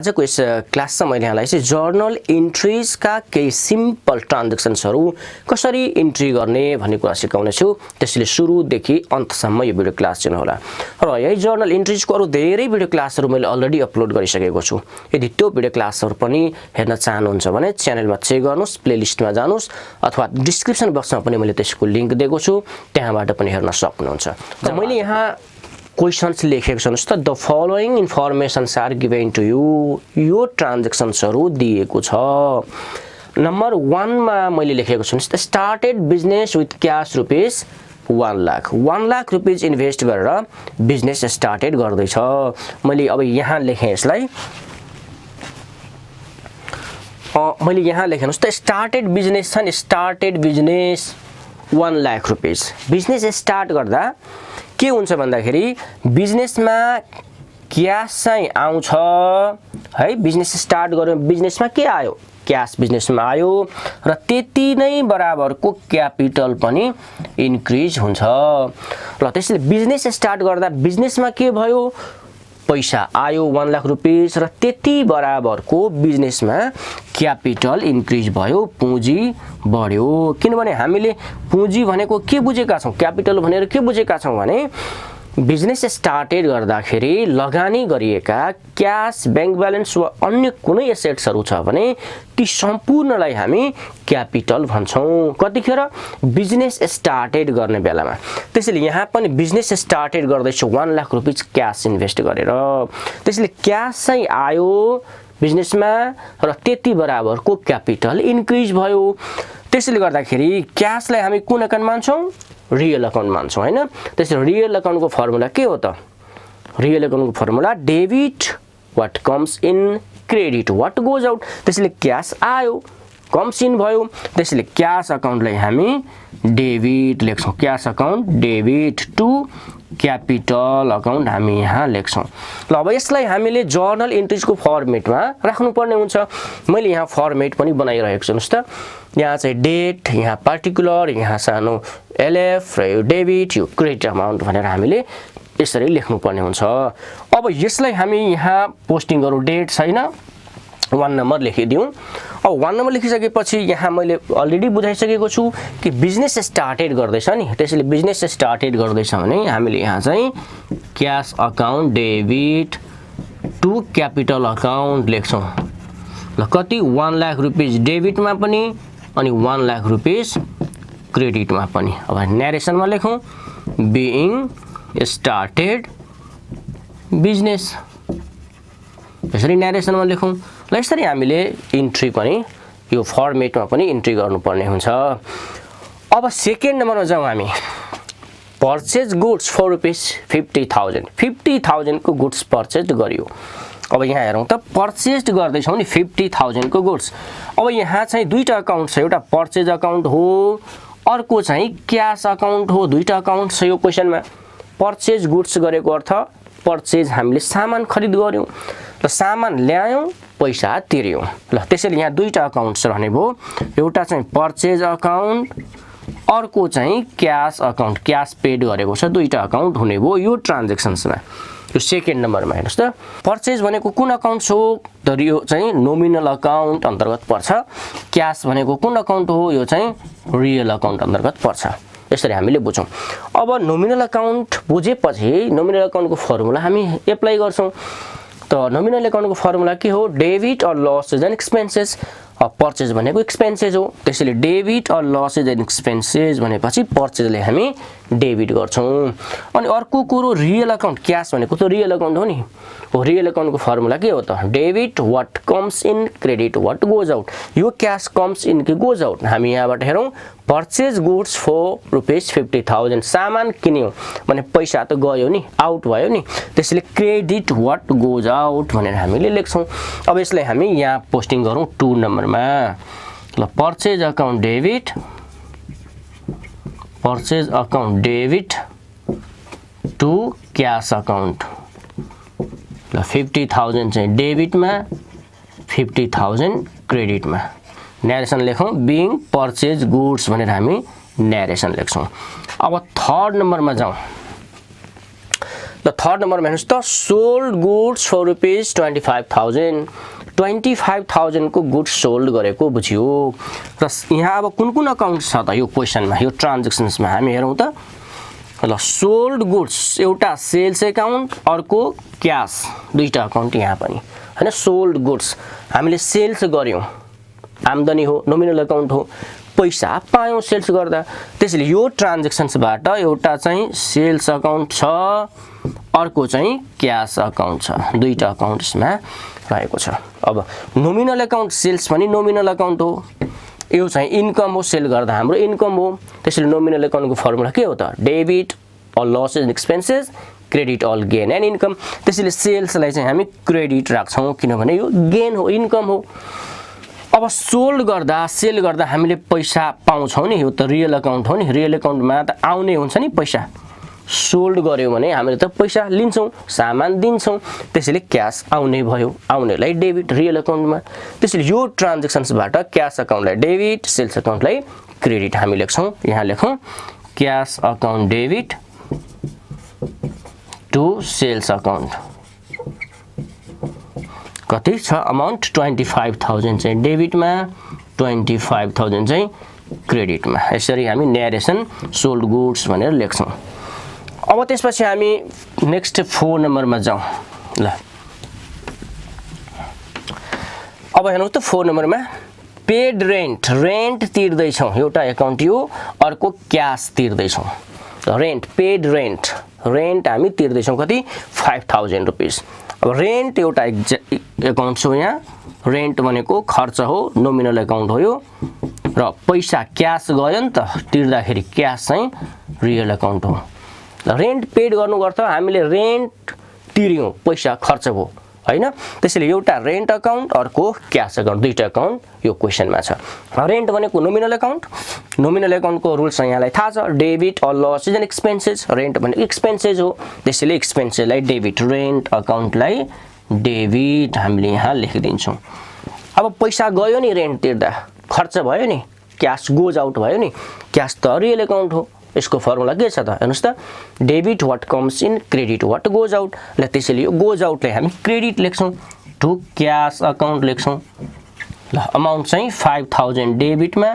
आजको यस क्लासमा मैले यहाँलाई चाहिँ जर्नल इन्ट्रीजका केही सिम्पल ट्रान्ज्याक्सन्सहरू कसरी इन्ट्री गर्ने भन्ने कुरा सिकाउने छु। त्यसैले सुरुदेखि अन्तसम्म यो भिडियो क्लास हेर्नु होला। र यही जर्नल इन्ट्रीजको अरु धेरै भिडियो क्लासहरू मैले अलरेडी अपलोड गरिसकेको छु। यदि त्यो भिडियो क्लासहरू पनि हेर्न चाहनुहुन्छ भने च्यानलमा चेक गर्नुस्, प्लेलिस्टमा जानुस् अथवा डिस्क्रिप्सन बक्समा पनि मैले त्यसको लिंक दिएको छु, त्यहाँबाट पनि हेर्न सक्नुहुन्छ। र मैले यहाँ क्वेशन्स लेखेको छन् त the following informations are given to you. यो ट्रान्ज्याक्सन्सहरू दिएको छ। नम्बर 1 मा मैले लेखेको छु started business with cash rupees 1 lakh. 1 lakh rupees invest गरेर बिजनेस स्टार्टेड गर्दै छ। मैले अब यहाँ लेखे यसलाई मैले यहाँ लेखेनुस् त स्टार्टेड बिजनेस छ नि, started business 1 lakh rupees. Business start गर्दा के हुन्छ भन्दाखेरि बिजनेसमा क्याश चाहिँ आउँछ है। बिजनेस स्टार्ट गर्यो, बिजनेसमा के आयो? क्याश बिजनेसमा आयो र त्यति नै बराबरको क्यापिटल पनि इन्क्रिज हुन्छ। र त्यसैले बिजनेस स्टार्ट गर्दा बिजनेसमा के भयो? पैसा आयो 1 लाख रुपीस र त्यति बराबरको बिजनेसमा क्यापिटल इन्क्रिज भयो, पुँजी बढ्यो। किनभने हामीले पुँजी भनेको के बुझेका छौं? क्यापिटल भनेर के बुझेका छौं भने बिजनेस स्टार्टेड गर्दाखेरि लगानी गरिएका क्याश, बैंक ब्यालेन्स वा अन्य कुनै एसेट्सहरू छ भने ती सम्पूर्णलाई हामी क्यापिटल भन्छौं। कतिखेर? बिजनेस स्टार्टेड गर्ने बेलामा। त्यसैले यहाँ पनि बिजनेस स्टार्टेड गर्दैछ 1 लाख रुपीस क्याश इन्भेस्ट गरेर। त्यसैले क्याश चाहिँ आयो बिजनेसमा र त्यति बराबरको क्यापिटल इन्क्रिज भयो। त्यसैले गर्दाखेरि क्याशलाई हामी कुन अकाउन्ट मान्छौं? रियल अकाउन्ट मान्छौं हैन। त्यसैले रियल अकाउन्टको फर्मुला के हो त? रियल अकाउन्टको formula debit what comes in, credit what goes out. त्यसैले क्याश आयो, कम्स इन भयो। त्यसैले क्याश अकाउन्टलाई हामी डेबिट लेख्छौं। Cash account debit to capital account हामी यहाँ लेख्छौं। ल अब यसलाई हामीले जर्नल इन्ट्रीजको फर्मेटमा राख्नुपर्ने हुन्छ। मैले यहाँ फर्मेट पनि बनाइरहेको छु। हेर्नुस् त यहाँ चाहिँ डेट, यहाँ पार्टिकुलर, यहाँ सानो एलएफ र यो डेबिट, यो क्रेडिट अमाउन्ट भनेर हामीले यसरी लेख्नुपर्ने हुन्छ। अब यसलाई हामी यहाँ पोस्टिङ गरौँ। डेट छैन, 1 नम्बर लेखिदिउँ। अब 1 नम्बर लेखिसकेपछि यहाँ मैले अलरेडी बुझाइसकेको छु कि बिजनेस स्टार्टेड गर्दैछ नि। त्यसैले बिजनेस स्टार्टेड गर्दैछ भने हामीले यहाँ चाहिँ cash account debit to capital account लेख्छौं। ल कति? 1 लाख रुपीस डेबिटमा पनि अनि 1 लाख रुपीस क्रेडिटमा पनि। अब न्यारेसनमा लेखौं बीइङ स्टार्टेड बिजनेस। यसरी न्यारेसनमा लेखौं। ल यसरी हामीले इन्ट्री पनि यो फर्मेटमा पनि इन्ट्री गर्नुपर्ने हुन्छ। अब सेकेन्ड नम्बरमा जाउँ हामी। Purchase goods for rupees 50,000। 50,000 को गुड्स पर्चेज गरियो। अब यहाँ हेरौँ त पर्चेज गर्दैछौँ नि 50,000 को गुड्स। अब यहाँ चाहिँ दुईटा अकाउन्ट छ, एउटा पर्चेज अकाउन्ट हो, अर्को चाहिँ क्याश अकाउन्ट हो। दुईटा अकाउन्ट छ यो क्वेशनमा। पर्चेज गुड्स गरेको अर्थ पर्चेज हामीले सामान खरिद गर्यौं र सामान ल्यायौं, पैसा तिर्यौं। ल त्यसैले यहाँ दुईटा अकाउन्ट्स रहने भो। एउटा चाहिँ पर्चेज अकाउन्ट, अर्को चाहिँ क्याश अकाउन्ट, क्याश पेड गरेको छ। दुईटा अकाउन्ट हुने भो यो ट्रान्ज्याक्सन्समा। यो सेकेन्ड नम्बरमा हेर्नुस् त पर्चेज भनेको कुन अकाउन्ट हो? त यो चाहिँ नोमिनल अकाउन्ट अन्तर्गत पर्छ। क्याश भनेको कुन अकाउन्ट हो? यो चाहिँ रियल अकाउन्ट अन्तर्गत पर्छ। यसरी हामीले बुझौं। अब नोमिनल अकाउन्ट बुझेपछि नोमिनल अकाउन्टको फर्मुला हामी एप्लाई गर्छौं। त नोमिनल अकाउन्टको फर्मुला के हो? Debit all losses and expenses. Purchase भनेको एक्सपेन्सेस हो। त्यसैले debit all losses and expenses भनेपछि पर्चेजले हामी डेबिट गर्छौं। अनि अर्को कुरो रियल अकाउन्ट, क्याश भनेको त रियल अकाउन्ट हो नि। हो रियल अकाउन्टको फर्मुला के हो त? Debit what comes in, credit what goes out. यो क्याश कम्स इन कि गोज आउट? हामी यहाँबाट हेरौं। पर्चेज गुड्स फर रुपीस 50,000 सामान किन्यौं भने पैसा त गयो नि, आउट भयो नि। त्यसैले क्रेडिट व्हाट गोज आउट भनेर हामीले लेख्छौं। अब यसलाई हामी यहाँ पोस्टिङ गरौँ 2 नम्बरमा। ल purchase account debit, purchase account debit to cash account. ल 50,000 चाहिँ डेबिटमा, 50,000 क्रेडिटमा। न्यारेसन लेखौं बीइङ पर्चेज गुड्स भनेर हामी न्यारेसन लेख्छौं। अब थर्ड नम्बरमा जाउँ। ल थर्ड नम्बरमा हेर्नुस् त सोल्ड गुड्स फर रुपीज 25,000 25,000 को गुड्स सोल्ड गरेको बुझ्यो र यहाँ अब कुन कुन अकाउन्ट छ त यो क्वेशनमा यो ट्रान्ज्याक्सन्समा हामी हेरौँ त ल सोल्ड गुड्स एउटा सेल्स अकाउन्ट अर्को क्याश दुईटा अकाउन्ट यहाँ पनि हैन सोल्ड गुड्स हामीले सेल्स गर्यौं आम्दानी हो नोमिनल अकाउन्ट हो पैसा पायौं सेल्स गर्दा त्यसैले यो ट्रान्ज्याक्सन्सबाट एउटा चाहिँ सेल्स अकाउन्ट छ अर्को चाहिँ क्याश अकाउन्ट छ दुईटा अकाउन्ट्समा रहेको छ अब नोमिनल अकाउन्ट सेल्स पनि नोमिनल अकाउन्ट हो यो चाहिँ इन्कम हो सेल गर्दा हाम्रो इन्कम हो त्यसैले नोमिनल अकाउन्टको फर्मुला के हो त debit all losses and expenses credit all gain and income त्यसैले सेल्सलाई चाहिँ हामी क्रेडिट राख्छौं किनभने यो गेन हो इन्कम हो अब सोल्ड गर्दा सेल गर्दा हामीले पैसा पाउँछौं नि यो त रियल अकाउन्ट हो नि रियल अकाउन्टमा त आउने हुन्छ नि पैसा सोल्ड गर्यो भने हामीले त पैसा लिन्छौं सामान दिन्छौं त्यसैले क्याश आउने भयो आउनेलाई डेबिट रियल अकाउन्टमा त्यसैले यो ट्रान्ज्याक्सन्सबाट क्याश अकाउन्टलाई डेबिट सेल्स अकाउन्टलाई क्रेडिट हामी लेख्छौं यहाँ लेखौं cash account debit to sales account कति छ अमाउन्ट 25,000 चाहिँ डेबिटमा 25,000 चाहिँ क्रेडिटमा यसरी हामी न्यारेसन सोल्ड गुड्स भनेर लेख्छौं अब त्यसपछि हामी नेक्स्ट 4 नम्बरमा जाउँ ल अब हेर्नुस् त 4 नम्बरमा पेड रेन्ट तिर्दै छौं एउटा अकाउन्ट यो अर्को क्याश तिर्दै छौं रेन्ट पेड रेन्ट हामी तिर्दै छौं कति 5,000 रुपैयाँ अब रेन्ट एउटा अकाउन्ट छ यहाँ रेन्ट भनेको खर्च हो नोमिनल अकाउन्ट हो यो र पैसा क्याश गयो नि त तिर्दाखेरि क्याश चाहिँ रियल अकाउन्ट हो रेन्ट पेड गर्नु गर्छ हामीले रेन्ट तिर्यौं पैसा खर्च भयो हैन त्यसैले एउटा रेन्ट अकाउन्ट अर्को क्याश अकाउन्ट दुईटा अकाउन्ट यो क्वेशनमा छ रेन्ट भनेको नोमिनल अकाउन्टको रुल्स यहाँलाई थाहा छ debit all losses and expenses rent भनेको एक्सपेन्सेस हो त्यसैले एक्सपेन्सेसलाई डेबिट रेन्ट अकाउन्टलाई डेबिट हामीले यहाँ लेखिदिन्छौं अब पैसा गयो नि रेन्ट तिर्दा खर्च भयो नि क्याश गोज आउट भयो नि क्याश त रियल अकाउन्ट हो यसको फर्मुला के छ त हेर्नुस् त debit what comes in credit what goes out ल त्यसैले यो गोज आउटलाई हामी क्रेडिट लेख्छौं टु क्याश अकाउन्ट लेख्छौं ल अमाउन्ट चाहिँ 5,000 डेबिटमा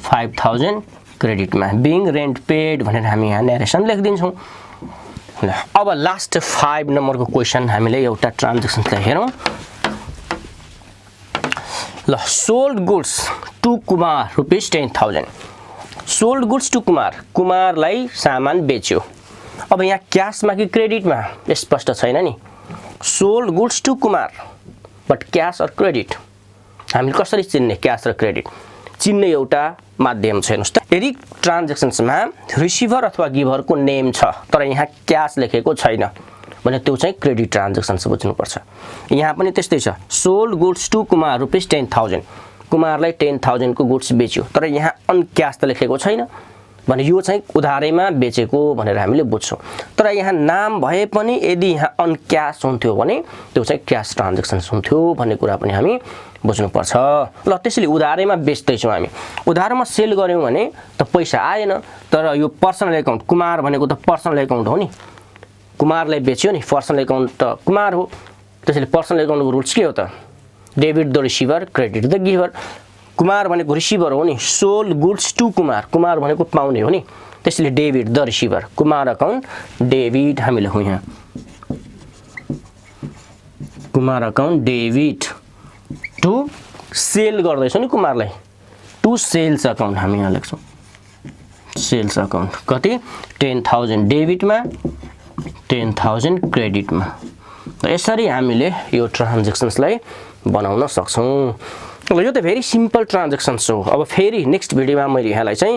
5,000 क्रेडिटमा बिङ रेन्ट पेड भनेर हामी यहाँ न्यारेसन लेखिदिन्छौं ल अब लास्ट 5 नम्बरको क्वेशन हामीले एउटा ट्रान्ज्याक्सनलाई हेरौं ल sold goods to Kumar rupees 10,000 sold goods to कुमारलाई सामान बेच्यो अब यहाँ क्याशमा कि क्रेडिटमा स्पष्ट छैन नि sold goods to Kumar but cash or credit हामीले कसरी चिन्ने क्याश र क्रेडिट चिन्ने एउटा माध्यम छ हेर्नुस् त यदि ट्रान्ज्याक्सन्समा रिसिभर अथवा गिभरको नेम छ तर यहाँ क्याश लेखेको छैन भने त्यो चाहिँ क्रेडिट ट्रान्ज्याक्सन बुझ्नु पर्छ यहाँ पनि त्यस्तै छ sold goods to Kumar rupees 10,000 कुमारलाई 10,000 को गुड्स बेच्यो तर यहाँ अनक्याश त लेखेको छैन भने यो चाहिँ उधारैमा बेचेको भनेर हामीले बुझ्छौं तर यहाँ नाम भए पनि यदि यहाँ अनक्याश हुन्थ्यो भने त्यो चाहिँ क्याश ट्रान्ज्याक्सन हुन्थ्यो भन्ने कुरा पनि हामी बुझ्नु पर्छ ल त्यसैले उधारैमा बेच्दै छौं हामी उधारमा सेल गर्यौं भने त पैसा आएन तर यो पर्सनल अकाउन्ट कुमार भनेको त पर्सनल अकाउन्ट हो नि कुमारलाई बेच्यो नि पर्सनल अकाउन्ट त कुमार हो त्यसैले पर्सनल अकाउन्टको रुल्स के हो त debit the receiver credit the giver Kumar भनेको रिसिभर हो नि सोल्ड गुड्स टु कुमार भनेको पाउने हो नि त्यसैले debit the receiver Kumar account debit हामी लेखौं यहाँ Kumar account debit to sale गर्दैछौं नि कुमारलाई टु सेल्स अकाउन्ट हामी यहाँ लेख्छौं सेल्स अकाउन्ट कति 10,000 डेबिटमा 10,000 क्रेडिटमा त यसरी हामीले यो ट्रान्ज्याक्सन्सलाई बनाउन सक्छौं ल यो त भेरी सिम्पल ट्रान्ज्याक्सन्स हो अब फेरि नेक्स्ट भिडियोमा मैले यहाँलाई चाहिँ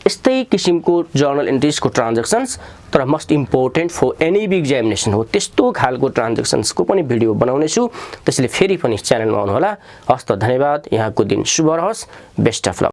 यस्तै किसिमको जर्नल एन्ट्रिजको ट्रान्ज्याक्सन्स तर most important for any big examination हो त्यस्तो खालको ट्रान्ज्याक्सन्सको पनि भिडियो बनाउने छु त्यसैले फेरि पनि च्यानलमा आउनु होला हस्त धन्यवाद यहाँको दिन शुभ रहोस् बेस्ट अफ लक